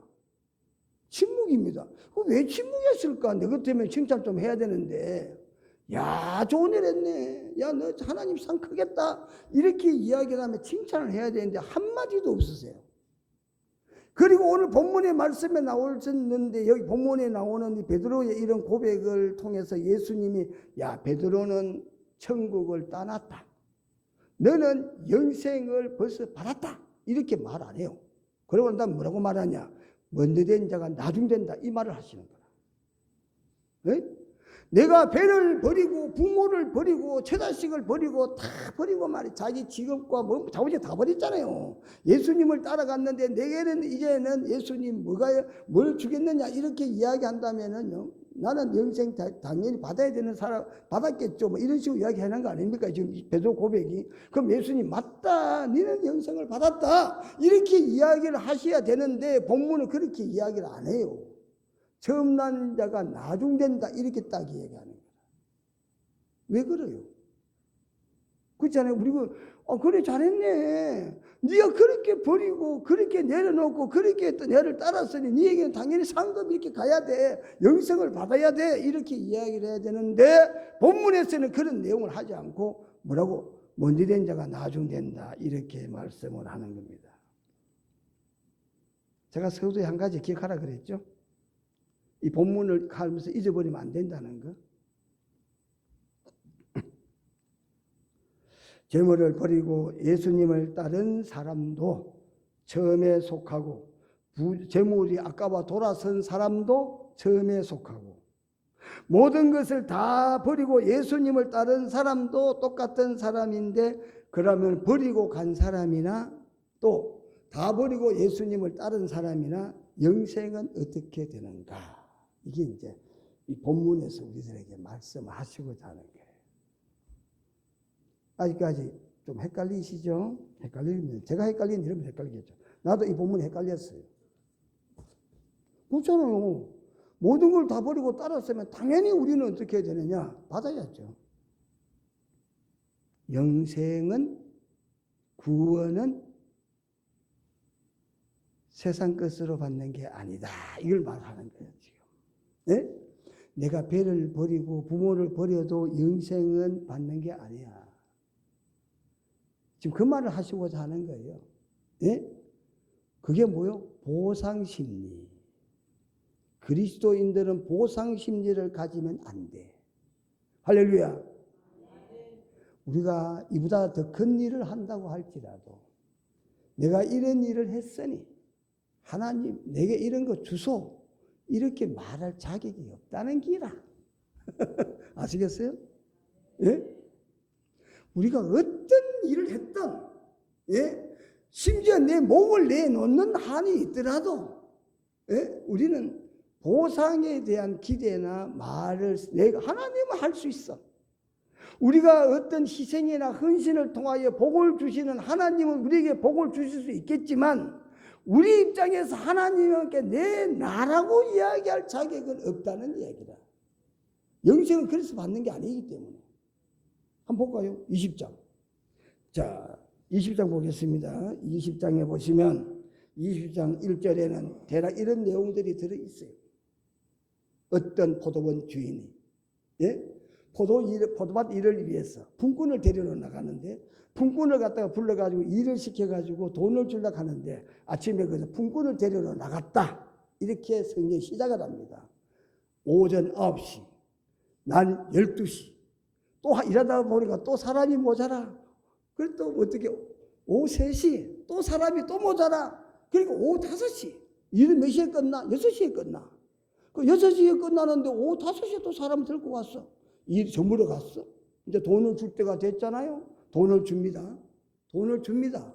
왜 침묵했을까? 내 같으면 칭찬 좀 해야 되는데 야, 좋은 일 했네. 야, 너 하나님 상 크겠다. 이렇게 이야기를 하면 칭찬을 해야 되는데 한마디도 없으세요. 그리고 오늘 본문의 말씀에 나오셨는데 여기 본문에 나오는 이 베드로의 이런 고백을 통해서 예수님이 야, 베드로는 천국을 떠났다. 너는 영생을 벌써 받았다. 이렇게 말 안 해요. 그러고 난 뭐라고 말하냐? 먼저 된 자가 나중된다. 이 말을 하시는 거라. 네? 내가 배를 버리고 부모를 버리고 처자식을 버리고 다 버리고 말이 자기 직업과 뭐 자부지 다 버렸잖아요. 예수님을 따라갔는데 내게는 이제는 예수님 뭘 주겠느냐 이렇게 이야기한다면은요. 나는 영생 당연히 받아야 되는 사람 받았겠죠. 뭐 이런 식으로 이야기하는 거 아닙니까? 지금 베드로 고백이. 그럼 예수님 맞다. 너는 영생을 받았다. 이렇게 이야기를 하셔야 되는데 본문은 그렇게 이야기를 안 해요. 처음 난 자가 나중된다. 이렇게 딱 얘기하는 거야. 왜 그래요? 그렇잖아요. 우리가 그래 잘했네. 네가 그렇게 버리고 그렇게 내려놓고 그렇게 또 내를 따랐으니 네에게는 당연히 상급이 이렇게 가야 돼. 영생을 받아야 돼. 이렇게 이야기를 해야 되는데 본문에서는 그런 내용을 하지 않고 뭐라고? 먼저 된 자가 나중된다. 이렇게 말씀을 하는 겁니다. 제가 서두에 한 가지 기억하라 그랬죠. 이 본문을 가면서 잊어버리면 안 된다는 거. 재물을 버리고 예수님을 따른 사람도 처음에 속하고 재물이 아까와 돌아선 사람도 처음에 속하고 모든 것을 다 버리고 예수님을 따른 사람도 똑같은 사람인데 그러면 버리고 간 사람이나 또 다 버리고 예수님을 따른 사람이나 영생은 어떻게 되는가? 이게 이제 이 본문에서 우리들에게 말씀하시고자 하는 거예요. 아직까지 좀 헷갈리시죠? 헷갈리면 제가 헷갈리는 여러분 헷갈리겠죠. 나도 이 본문에 헷갈렸어요. 그렇잖아요. 모든 걸 다 버리고 따랐으면 당연히 우리는 어떻게 해야 되느냐? 받아야죠. 영생은 구원은 세상 것으로 받는 게 아니다. 이걸 말하는 거예요, 지금. 네? 내가 배를 버리고 부모를 버려도 영생은 받는 게 아니야. 지금 그 말을 하시고자 하는 거예요. 네? 그게 뭐요? 보상심리. 그리스도인들은 보상심리를 가지면 안 돼. 할렐루야. 우리가 이보다 더 큰 일을 한다고 할지라도 내가 이런 일을 했으니 하나님 내게 이런 거 주소 이렇게 말할 자격이 없다는 기라. 아시겠어요? 예? 우리가 어떤 일을 했든 예? 심지어 내 몸을 내놓는 한이 있더라도 예? 우리는 보상에 대한 기대나 말을 내가 하나님은 할 수 있어. 우리가 어떤 희생이나 헌신을 통하여 복을 주시는 하나님은 우리에게 복을 주실 수 있겠지만 우리 입장에서 하나님께 내 나라고 이야기할 자격은 없다는 이야기다. 영생은 그래서 받는 게 아니기 때문에. 한번 볼까요? 20장. 자, 20장 보겠습니다. 20장에 보시면 20장 1절에는 대략 이런 내용들이 들어있어요. 어떤 포도원 주인이 예? 포도밭 일을 위해서 품꾼을 데리러 나가는데 품꾼을 갖다가 불러가지고 일을 시켜가지고 돈을 주려고 하는데 아침에 그래서 품꾼을 데리러 나갔다. 이렇게 성경이 시작을 합니다. 오전 9시, 난 12시. 또 일하다 보니까 또 사람이 모자라. 그리고 또 어떻게 오후 3시 또 사람이 또 모자라. 그리고 오후 5시. 일은 몇 시에 끝나? 6시에 끝나. 그 6시에 끝나는데 오후 5시에 또 사람 들고 갔어. 일 저물어 갔어. 이제 돈을 줄 때가 됐잖아요. 돈을 줍니다. 돈을 줍니다.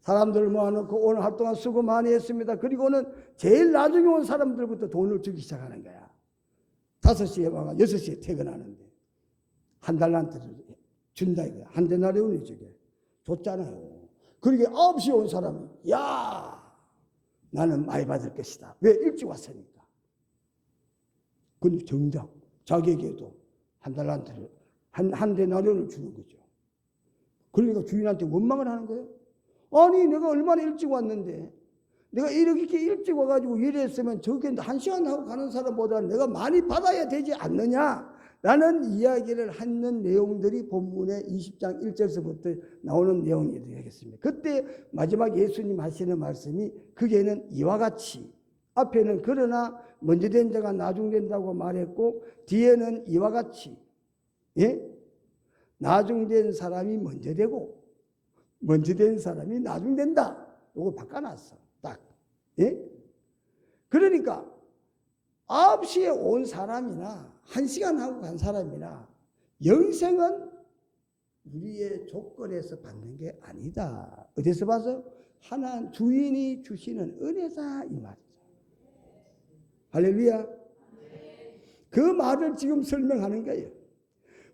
사람들 모아놓고 오늘 하루 동안 수고 많이 했습니다. 그리고는 제일 나중에 온 사람들부터 돈을 주기 시작하는 거야. 5시에 와가 6시에 퇴근하는데 한 달란트를 준다 이거야. 한 데나리온이 저게 줬잖아요. 그러게 9시에 온 사람이 야 나는 많이 받을 것이다. 왜? 일찍 왔으니까. 근데 정작 자기에게도 한 달란트를 한 데나리온을 주는 거죠. 그러니까 주인한테 원망을 하는 거예요. 아니 내가 얼마나 일찍 왔는데 내가 이렇게 일찍 와가지고 일했으면 저게 1시간 하고 가는 사람보다 내가 많이 받아야 되지 않느냐. 라는 이야기를 하는 내용들이 본문의 20장 1절서부터 나오는 내용이 되겠습니다. 그때 마지막 예수님 하시는 말씀이 그게는 이와 같이, 앞에는 그러나 먼저 된 자가 나중 된다고 말했고 뒤에는 이와 같이, 나중 된 사람이 먼저 되고 먼저 된 사람이 나중 된다. 이거 바꿔놨어. 딱. 그러니까 9시에 온 사람이나 1시간 하고 간 사람이나 영생은 우리의 조건에서 받는 게 아니다. 어디서 봐서? 하나님 주인이 주시는 은혜다 이 말이죠. 할렐루야. 그 말을 지금 설명하는 거예요.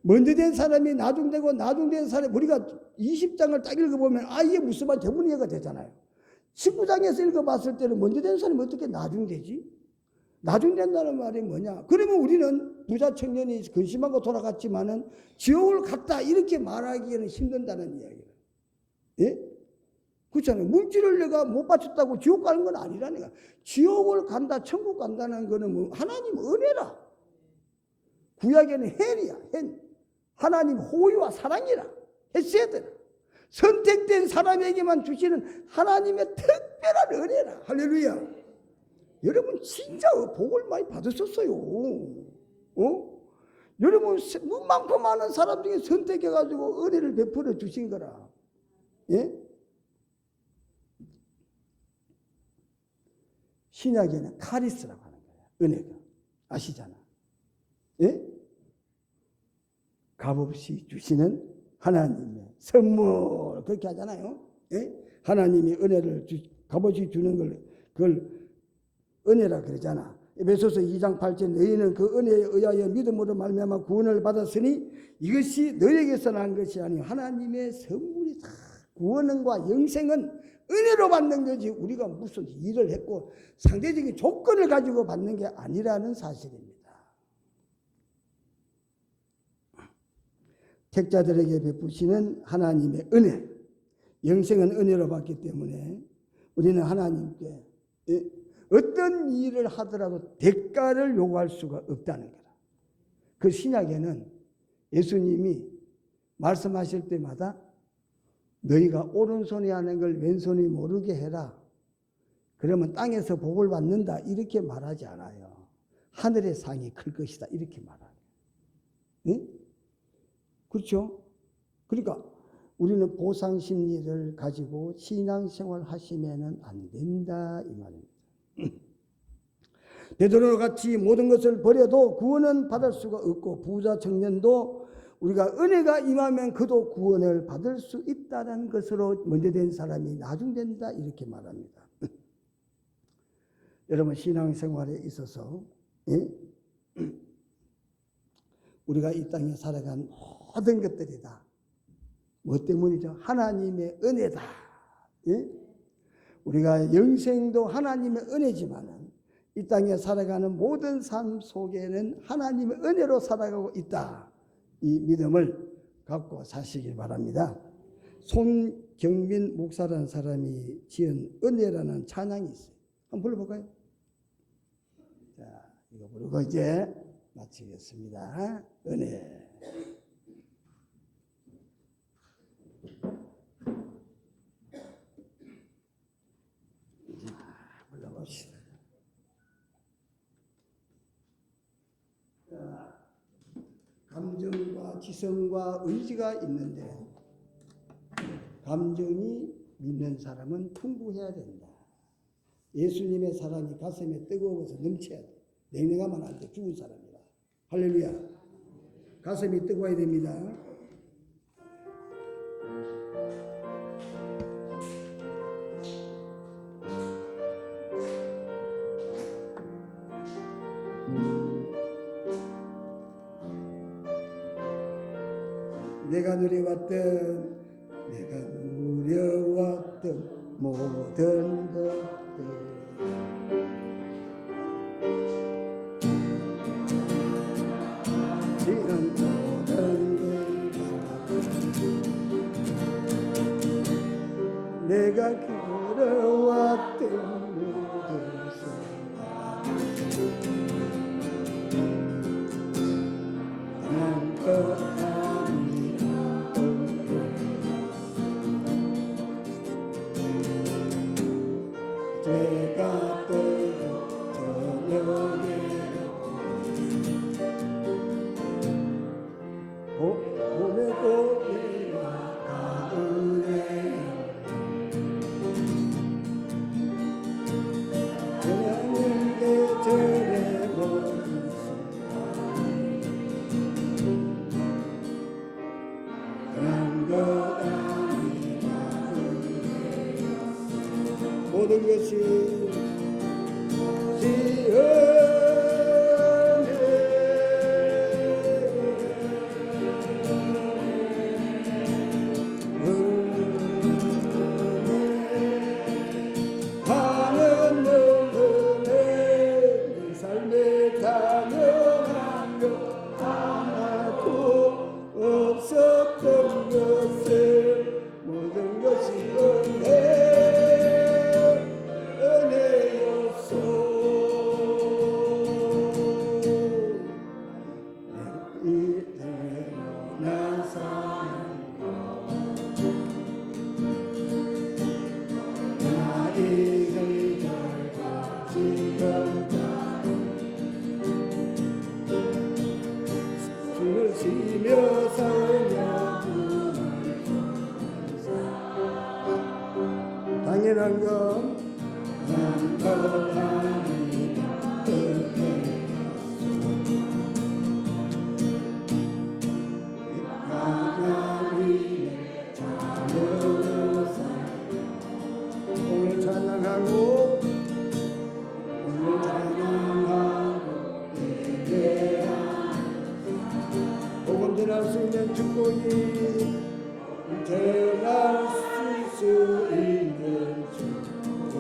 먼저 된 사람이 나중 되고 나중 된 사람이, 우리가 20장을 딱 읽어보면 이게 무슨 말 대부분 이해가 되잖아요. 19장에서 읽어봤을 때는 먼저 된 사람이 어떻게 나중 되지? 나중 된다는 말이 뭐냐? 그러면 우리는 부자 청년이 근심하고 돌아갔지만은 지옥을 갔다 이렇게 말하기에는 힘든다는 이야기예요. 그렇잖아요. 물질을 내가 못 바쳤다고 지옥 가는 건 아니라니까. 지옥을 간다, 천국 간다는 거는 뭐 하나님 은혜라. 구약에는 헬이야, 헬. 하나님 호의와 사랑이라. 헤세드라. 선택된 사람에게만 주시는 하나님의 특별한 은혜라. 할렐루야. 여러분 진짜 복을 많이 받으셨어요. 여러분 많고 많은 사람 중에 선택해가지고 은혜를 베풀어 주신 거라. 신약에는 카리스라고 하는 거야. 은혜가. 아시잖아. 값없이 주시는 하나님의 선물. 그렇게 하잖아요. 하나님이 은혜를 값없이 주는 그걸 은혜라 그러잖아. 에베소서 2장 8절 너희는 그 은혜에 의하여 믿음으로 말미암아 구원을 받았으니 이것이 너희에게서 난 것이 아니요 하나님의 선물이다. 구원과 영생은 은혜로 받는 거지 우리가 무슨 일을 했고 상대적인 조건을 가지고 받는 게 아니라는 사실입니다. 택자들에게 베푸시는 하나님의 은혜, 영생은 은혜로 받기 때문에 우리는 하나님께 어떤 일을 하더라도 대가를 요구할 수가 없다는 거다. 그 신약에는 예수님이 말씀하실 때마다 너희가 오른손이 하는 걸 왼손이 모르게 해라. 그러면 땅에서 복을 받는다. 이렇게 말하지 않아요. 하늘의 상이 클 것이다. 이렇게 말하요. 그렇죠? 그러니까 우리는 보상 심리를 가지고 신앙생활 하시면은 안 된다 이 말입니다. 베드로와 같이 모든 것을 버려도 구원은 받을 수가 없고 부자 청년도 우리가 은혜가 임하면 그도 구원을 받을 수 있다는 것으로 먼저 된 사람이 나중 된다 이렇게 말합니다. 여러분 신앙생활에 있어서 우리가 이 땅에 살아간 모든 것들이 다 뭐 때문이죠? 하나님의 은혜다. 우리가 영생도 하나님의 은혜지만 이 땅에 살아가는 모든 삶 속에는 하나님의 은혜로 살아가고 있다. 이 믿음을 갖고 사시길 바랍니다. 손경민 목사라는 사람이 지은 은혜라는 찬양이 있어요. 한번 불러볼까요? 자, 이거 부르고 이제 마치겠습니다. 은혜. 불러봅시다. 감정과 지성과 의지가 있는데 감정이 믿는 사람은 풍부해야 된다. 예수님의 사랑이 가슴에 뜨거워서 넘쳐야 돼. 냉랭하면 안 돼. 죽은 사람이라. 할렐루야. 가슴이 뜨거워야 됩니다. 내가 누려왔던 모든 것들 이런 모든 것 내가 걸어왔던 모든 것 때가 떠도 저녁에 봄의 꽃이와 가을에 그냥 계절의 모든 그런 것 아니라 모든 것이 하는 놈들의 내 삶에 당연한 것 하나도 없었던 것을 모든 것이 은혜였소. 이대로 나 사는 나의 결과 지금까지 숨을 쉬며 살며 당연한 건 오늘 찬양하고 복음 전할 수 있는 축복이 전할 수 있는 축복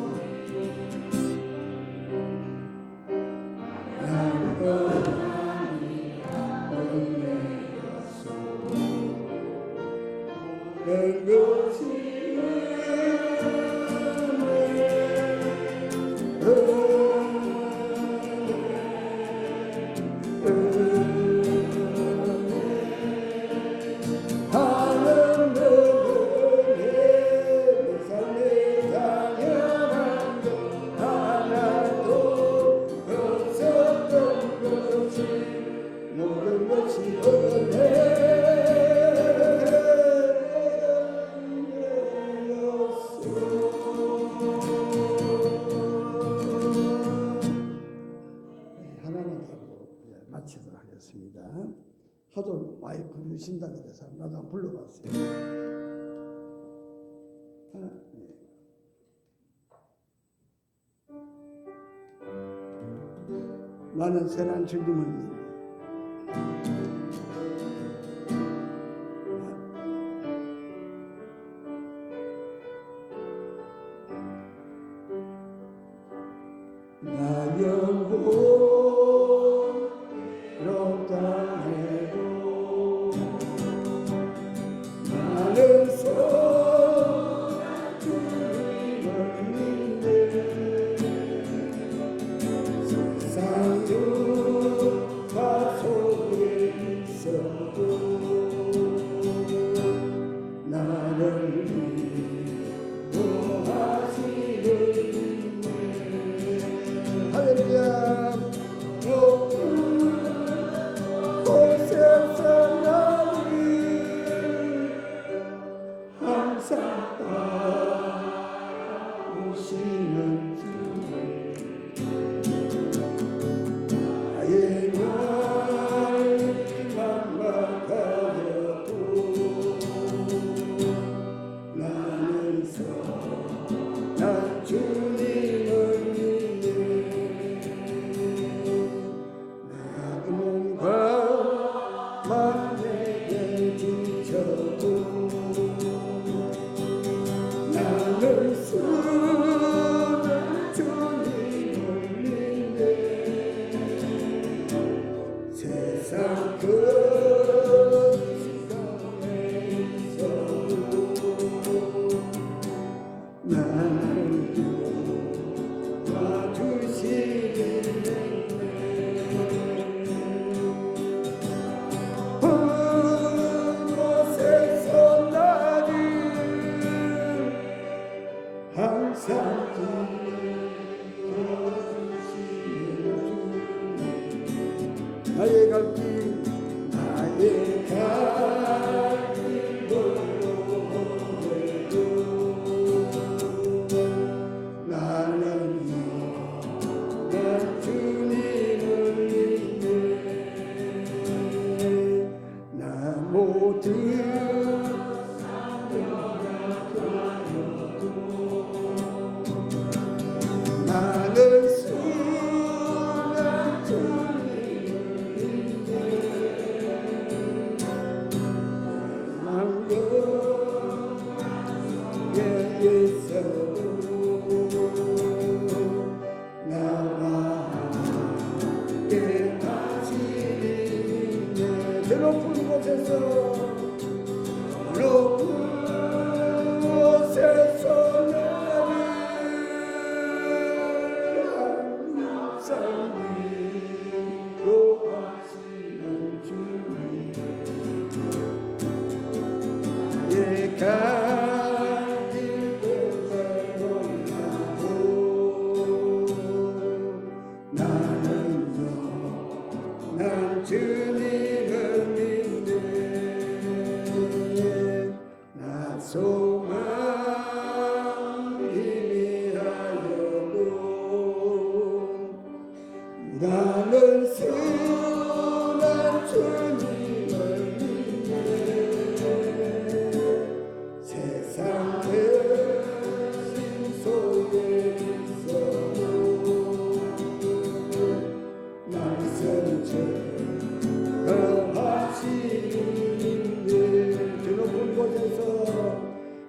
양껏 된 것이 하는 놈들의 내 삶에 당연한 것 하나도 없었던 것이 모든 것이 하나님하고 마치도록 하겠습니다. 하도 많이 부르신다 그래서 나도 한번 불러봤어요. 나는 선한 주님을 믿네. 나 영혼 롭다 해도 나는 선한 주님을 믿네. 세상 유파 속에 있어도 나를 인도하시는 할렐루야. 곳에서 나를 항상 따오시는 주 나의 날만 막하여도 나는 선한 주님을 만내게 지쳐도 나는 수는 주님을 믿네. 세상 그 시간에서도 나를 도와주시네. 항상 나의 갈길 나의 갈길 나는 나 주님을 믿네 나 모든 나는 순한 주님을 믿네 망령에 있어도 나와 함께 가시니 저 높은 곳에서 높은 곳에서 나를 항상 위로하시는 주님 예 가질 곳에 올라고 난 주님을 믿네 나 소망 희미하여도 나는 순한 주님을 믿네 세상 대신 속에 있어도 나를 선처하시는데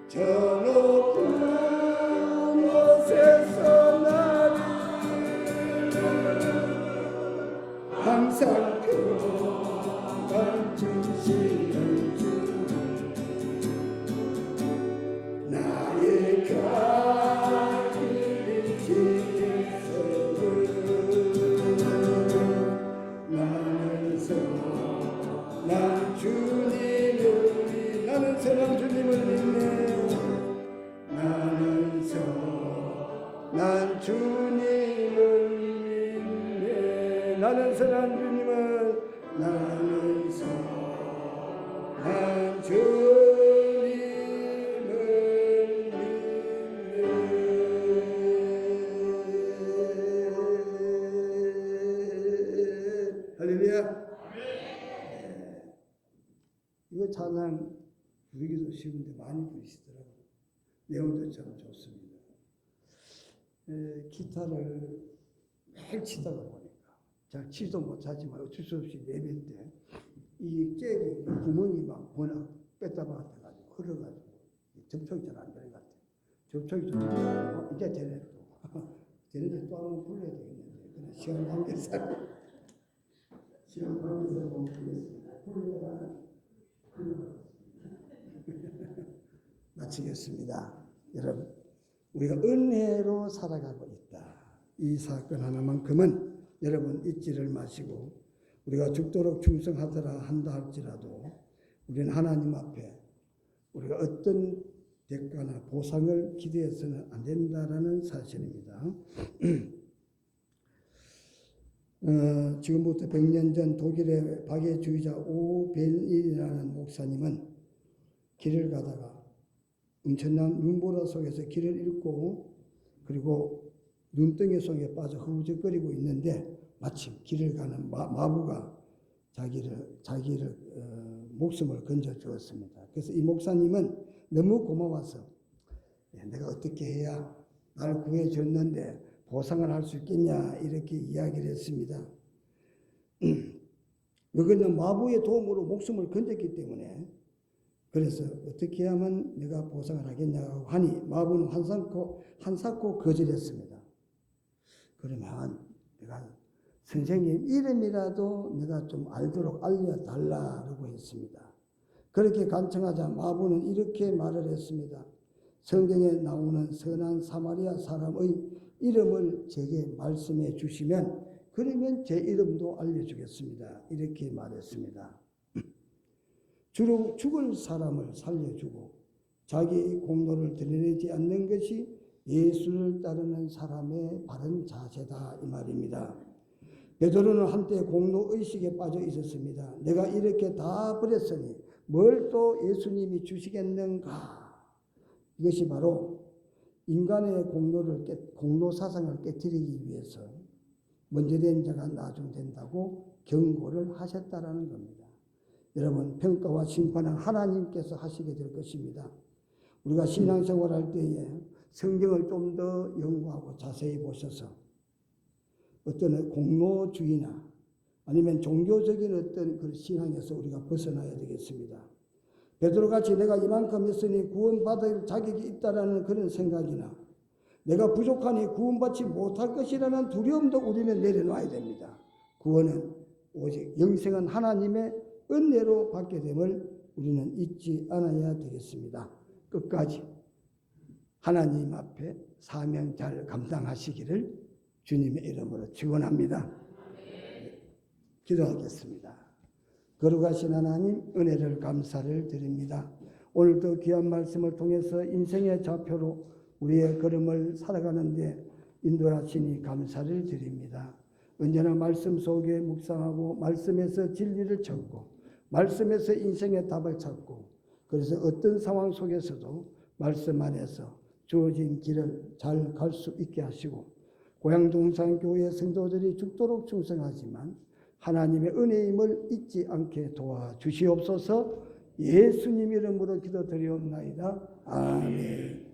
저 높은 곳에서 나를 항상 평강 주시는 주 나의 가길을 지키소서 난 주님을 나는 선한 주님을 믿네 난 주님을 믿네 나는 선한 주님을 난 주님을 믿네 할렐루야 이거 찬양 부르기도 쉬운데 많이 부르시더라고요. 내용도 참 좋습니다. 기타를 매일 치다가 보니까 잘 치도 못하지만 어쩔 수 없이 예배 때 이 잭이 구멍이 막 워낙 뺐다 박았다 가지고 흘러가지고 접촉이 잘 안 되는 것 같아요. 접촉이 좀 이제 되네 또 되는데 또 한번 불러야 되겠는데 그냥 시간 관계상 못 부르겠습니다. 마치겠습니다. 여러분, 우리가 은혜로 살아가고 있다. 이 사건 하나만큼은 여러분 잊지를 마시고 우리가 죽도록 충성하더라 한다 할지라도 우리는 하나님 앞에 우리가 어떤 대가나 보상을 기대해서는 안 된다라는 사실입니다. 지금부터 100년 전 독일의 박애주의자 오벤일이라는 목사님은 길을 가다가 엄청난 눈보라 속에서 길을 잃고 그리고 눈덩이 속에 빠져 허우적거리고 있는데 마침 길을 가는 마부가 자기를 목숨을 건져 주었습니다. 그래서 이 목사님은 너무 고마워서 내가 어떻게 해야 나를 구해 줬는데 보상을 할 수 있겠냐 이렇게 이야기를 했습니다. 왜 그러냐 마부의 도움으로 목숨을 건졌기 때문에 그래서 어떻게 하면 내가 보상을 하겠냐고 하니 마부는 한사코 거절했습니다. 그러면 내가 선생님 이름이라도 내가 좀 알도록 알려달라고 했습니다. 그렇게 간청하자 마부는 이렇게 말을 했습니다. 성경에 나오는 선한 사마리아 사람의 이름을 제게 말씀해 주시면 그러면 제 이름도 알려주겠습니다. 이렇게 말했습니다. 주로 죽을 사람을 살려주고 자기 공로를 드러내지 않는 것이 예수를 따르는 사람의 바른 자세다 이 말입니다. 베드로는 한때 공로 의식에 빠져 있었습니다. 내가 이렇게 다 버렸으니 뭘 또 예수님이 주시겠는가? 이것이 바로 인간의 공로 사상을 깨뜨리기 위해서 먼저 된 자가 나중 된다고 경고를 하셨다라는 겁니다. 여러분, 평가와 심판은 하나님께서 하시게 될 것입니다. 우리가 신앙생활할 때에 성경을 좀 더 연구하고 자세히 보셔서 어떤 공로주의나 아니면 종교적인 어떤 그 신앙에서 우리가 벗어나야 되겠습니다. 베드로같이 내가 이만큼 했으니 구원받을 자격이 있다라는 그런 생각이나 내가 부족하니 구원받지 못할 것이라는 두려움도 우리는 내려놔야 됩니다. 구원은 오직 영생한 하나님의 은혜로 받게 됨을 우리는 잊지 않아야 되겠습니다. 끝까지 하나님 앞에 사명 잘 감당하시기를 주님의 이름으로 축원합니다. 기도하겠습니다. 거룩하신 하나님, 은혜를 감사를 드립니다. 오늘도 귀한 말씀을 통해서 인생의 좌표로 우리의 걸음을 살아가는데 인도하시니 감사를 드립니다. 언제나 말씀 속에 묵상하고 말씀에서 진리를 찾고 말씀에서 인생의 답을 찾고 그래서 어떤 상황 속에서도 말씀 안에서 주어진 길을 잘 갈 수 있게 하시고 고향동산교회 성도들이 죽도록 충성하지만 하나님의 은혜임을 잊지 않게 도와주시옵소서. 예수님 이름으로 기도드리옵나이다. 아멘.